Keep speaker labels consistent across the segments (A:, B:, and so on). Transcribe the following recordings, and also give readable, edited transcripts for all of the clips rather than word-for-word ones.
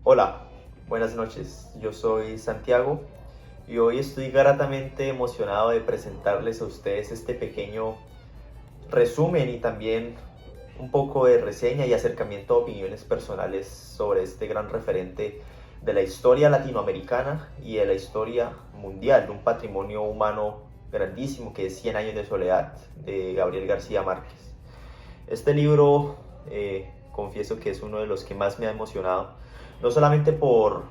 A: Hola, buenas noches. Yo soy Santiago y hoy estoy gratamente emocionado de presentarles a ustedes este pequeño resumen y también un poco de reseña y acercamiento a opiniones personales sobre este gran referente de la historia latinoamericana y de la historia mundial, de un patrimonio humano grandísimo que es Cien años de soledad, de Gabriel García Márquez. Este libro, confieso que es uno de los que más me ha emocionado, no solamente por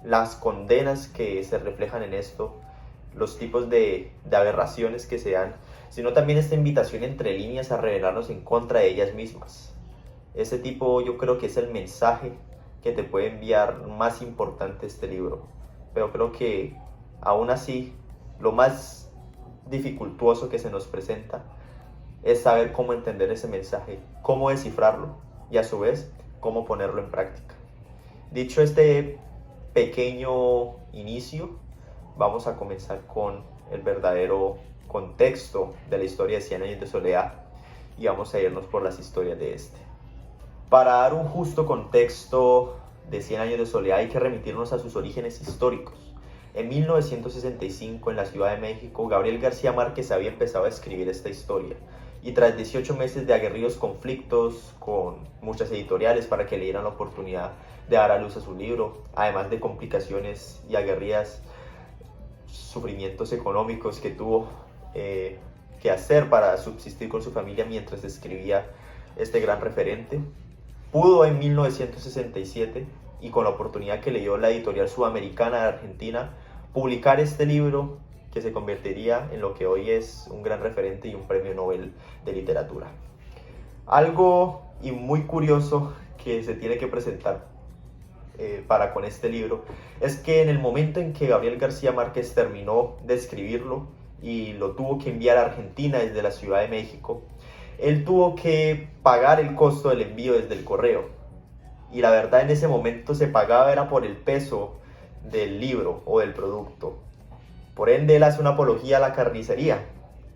A: las condenas que se reflejan en esto, los tipos de aberraciones que se dan, sino también esta invitación entre líneas a rebelarnos en contra de ellas mismas. Ese tipo yo creo que es el mensaje que te puede enviar más importante este libro, pero creo que aún así lo más dificultuoso que se nos presenta es saber cómo entender ese mensaje, cómo descifrarlo y a su vez cómo ponerlo en práctica. Dicho este pequeño inicio, vamos a comenzar con el verdadero contexto de la historia de Cien años de soledad y vamos a irnos por las historias de este. Para dar un justo contexto de Cien años de soledad hay que remitirnos a sus orígenes históricos. En 1965, en la Ciudad de México, Gabriel García Márquez había empezado a escribir esta historia y tras 18 meses de aguerridos conflictos con muchas editoriales para que le dieran la oportunidad de dar a luz a su libro, además de complicaciones y aguerridas sufrimientos económicos que tuvo que hacer para subsistir con su familia mientras escribía este gran referente, pudo en 1967 y con la oportunidad que le dio la editorial sudamericana de Argentina publicar este libro que se convertiría en lo que hoy es un gran referente y un premio Nobel de literatura. Algo y muy curioso que se tiene que presentar para con este libro es que en el momento en que Gabriel García Márquez terminó de escribirlo y lo tuvo que enviar a Argentina desde la Ciudad de México, él tuvo que pagar el costo del envío desde el correo. Y la verdad en ese momento se pagaba era por el peso del libro o del producto. Por ende, él hace una apología a la carnicería.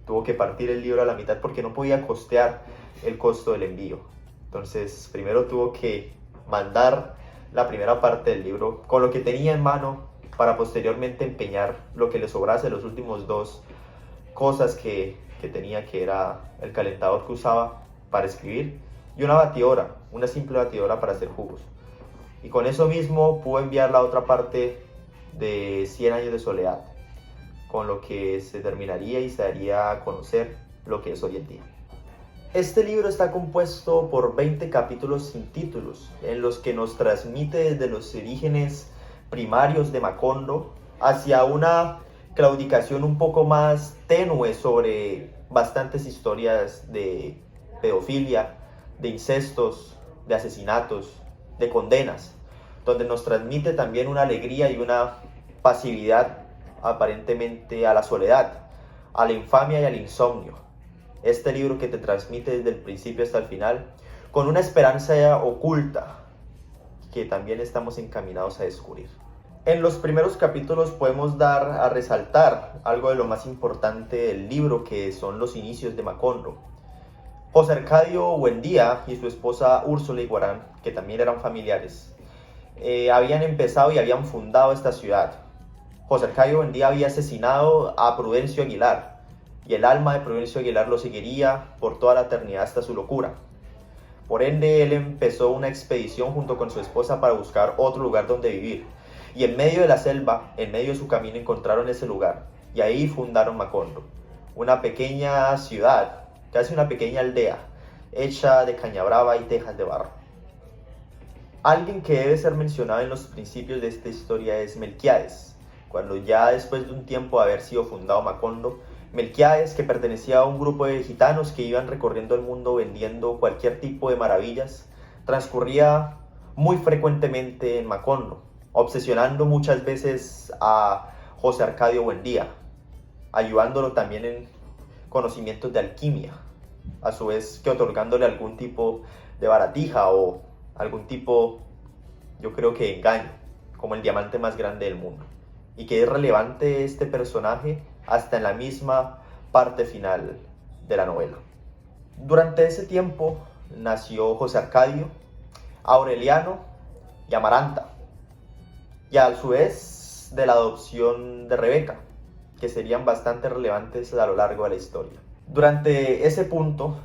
A: Tuvo que partir el libro a la mitad porque no podía costear el costo del envío. Entonces, primero tuvo que mandar la primera parte del libro con lo que tenía en mano para posteriormente empeñar lo que le sobrase, los últimos dos cosas que tenía, que era el calentador que usaba para escribir y una batidora, una simple batidora para hacer jugos. Y con eso mismo pudo enviar la otra parte de Cien años de soledad, con lo que se terminaría y se daría a conocer lo que es hoy en día. Este libro está compuesto por 20 capítulos sin títulos, en los que nos transmite desde los orígenes primarios de Macondo hacia una claudicación un poco más tenue sobre bastantes historias de pedofilia, de incestos, de asesinatos, de condenas, donde nos transmite también una alegría y una pasividad aparentemente a la soledad, a la infamia y al insomnio. Este libro que te transmite desde el principio hasta el final, con una esperanza oculta que también estamos encaminados a descubrir. En los primeros capítulos podemos dar a resaltar algo de lo más importante del libro, que son los inicios de Macondo. José Arcadio Buendía y su esposa Úrsula Iguarán, que también eran familiares, habían empezado y habían fundado esta ciudad. José Arcadio Buendía había asesinado a Prudencio Aguilar, y el alma de Prudencio Aguilar lo seguiría por toda la eternidad hasta su locura. Por ende, él empezó una expedición junto con su esposa para buscar otro lugar donde vivir. Y en medio de la selva, en medio de su camino, encontraron ese lugar. Y ahí fundaron Macondo, una pequeña ciudad, casi una pequeña aldea, hecha de caña brava y tejas de barro. Alguien que debe ser mencionado en los principios de esta historia es Melquiades. Cuando ya después de un tiempo de haber sido fundado Macondo, Melquiades, que pertenecía a un grupo de gitanos que iban recorriendo el mundo vendiendo cualquier tipo de maravillas, transcurría muy frecuentemente en Macondo, obsesionando muchas veces a José Arcadio Buendía, ayudándolo también en conocimientos de alquimia, a su vez que otorgándole algún tipo de baratija o algún tipo, yo creo que de engaño, como el diamante más grande del mundo. Y que es relevante este personaje hasta en la misma parte final de la novela. Durante ese tiempo nació José Arcadio, Aureliano y Amaranta, y a su vez de la adopción de Rebeca, que serían bastante relevantes a lo largo de la historia. Durante ese punto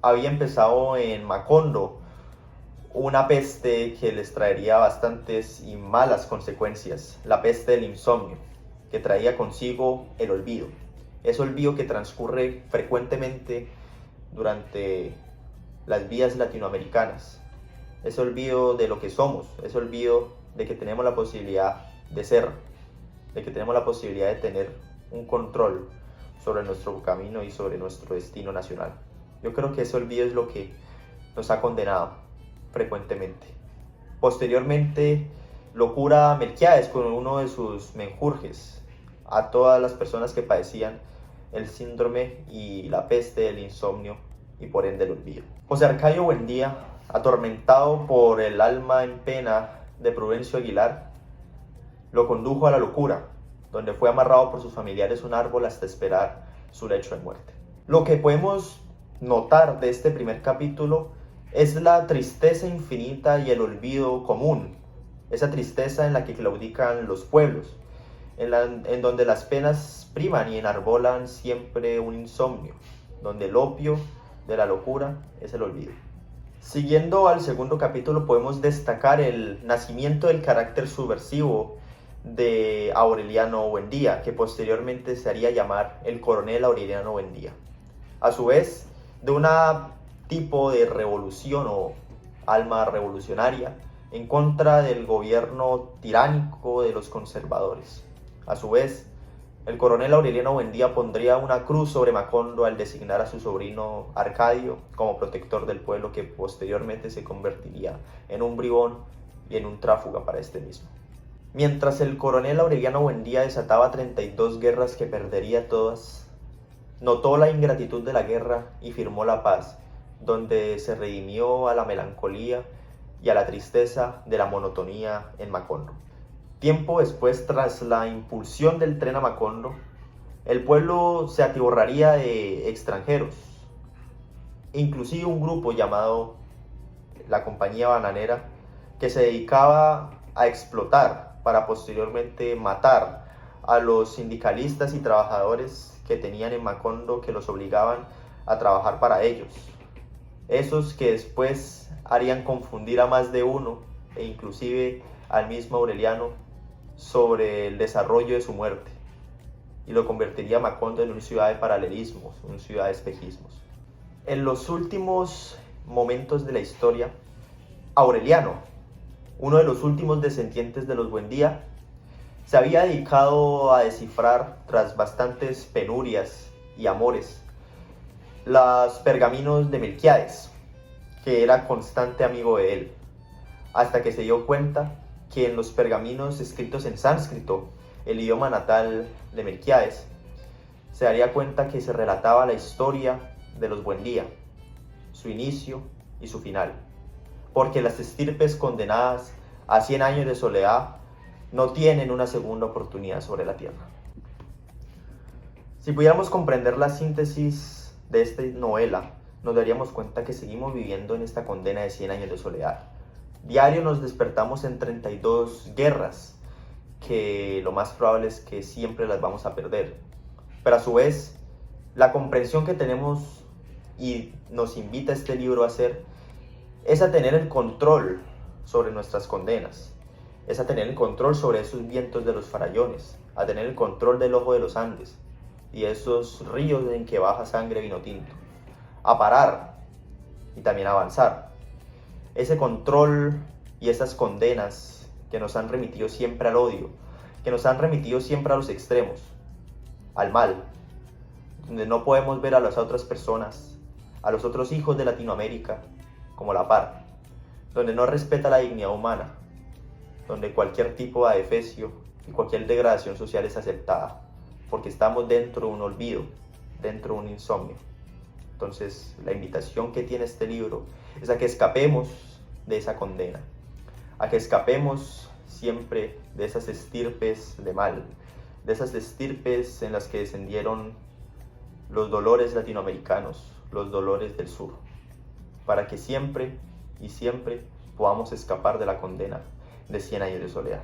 A: había empezado en Macondo una peste que les traería bastantes y malas consecuencias, la peste del insomnio, que traía consigo el olvido. Ese olvido que transcurre frecuentemente durante las vidas latinoamericanas. Ese olvido de lo que somos, ese olvido de que tenemos la posibilidad de ser, de que tenemos la posibilidad de tener un control sobre nuestro camino y sobre nuestro destino nacional. Yo creo que ese olvido es lo que nos ha condenado frecuentemente. Posteriormente lo cura Melquiades con uno de sus menjurjes a todas las personas que padecían el síndrome y la peste del insomnio y por ende el olvido. José Arcadio Buendía, atormentado por el alma en pena de Prudencio Aguilar, lo condujo a la locura, donde fue amarrado por sus familiares a un árbol hasta esperar su lecho de muerte. Lo que podemos notar de este primer capítulo es la tristeza infinita y el olvido común, esa tristeza en la que claudican los pueblos, en donde las penas priman y enarbolan siempre un insomnio, donde el opio de la locura es el olvido. Siguiendo al segundo capítulo podemos destacar el nacimiento del carácter subversivo de Aureliano Buendía, que posteriormente se haría llamar el coronel Aureliano Buendía. A su vez, de una tipo de revolución o alma revolucionaria en contra del gobierno tiránico de los conservadores. A su vez, el coronel Aureliano Buendía pondría una cruz sobre Macondo al designar a su sobrino Arcadio como protector del pueblo, que posteriormente se convertiría en un bribón y en un tráfuga para este mismo. Mientras el coronel Aureliano Buendía desataba 32 guerras que perdería todas, notó la ingratitud de la guerra y firmó la paz, donde se redimió a la melancolía y a la tristeza de la monotonía en Macondo. Tiempo después, tras la impulsión del tren a Macondo, el pueblo se atiborraría de extranjeros, inclusive un grupo llamado la Compañía Bananera, que se dedicaba a explotar para posteriormente matar a los sindicalistas y trabajadores que tenían en Macondo, que los obligaban a trabajar para ellos. Esos que después harían confundir a más de uno e inclusive al mismo Aureliano sobre el desarrollo de su muerte, y lo convertiría a Macondo en una ciudad de paralelismos, una ciudad de espejismos. En los últimos momentos de la historia, Aureliano, uno de los últimos descendientes de los Buendía, se había dedicado a descifrar, tras bastantes penurias y amores, los pergaminos de Melquiades, que era constante amigo de él, hasta que se dio cuenta que en los pergaminos escritos en sánscrito, el idioma natal de Melquiades, se daría cuenta que se relataba la historia de los Buendía, su inicio y su final, porque las estirpes condenadas a 100 años de soledad no tienen una segunda oportunidad sobre la tierra. Si pudiéramos comprender la síntesis de esta novela, nos daríamos cuenta que seguimos viviendo en esta condena de 100 años de soledad. Diario nos despertamos en 32 guerras, que lo más probable es que siempre las vamos a perder. Pero a su vez, la comprensión que tenemos y nos invita este libro a hacer es a tener el control sobre nuestras condenas, es a tener el control sobre esos vientos de los farallones, a tener el control del ojo de los Andes y esos ríos en que baja sangre vino tinto, a parar y también a avanzar. Ese control y esas condenas que nos han remitido siempre al odio, que nos han remitido siempre a los extremos, al mal, donde no podemos ver a las otras personas, a los otros hijos de Latinoamérica como la par, donde no respeta la dignidad humana, donde cualquier tipo de adefesio y cualquier degradación social es aceptada, porque estamos dentro de un olvido, dentro de un insomnio. Entonces, la invitación que tiene este libro es a que escapemos de esa condena, a que escapemos siempre de esas estirpes de mal, de esas estirpes en las que descendieron los dolores latinoamericanos, los dolores del sur, para que siempre y siempre podamos escapar de la condena de 100 años de soledad.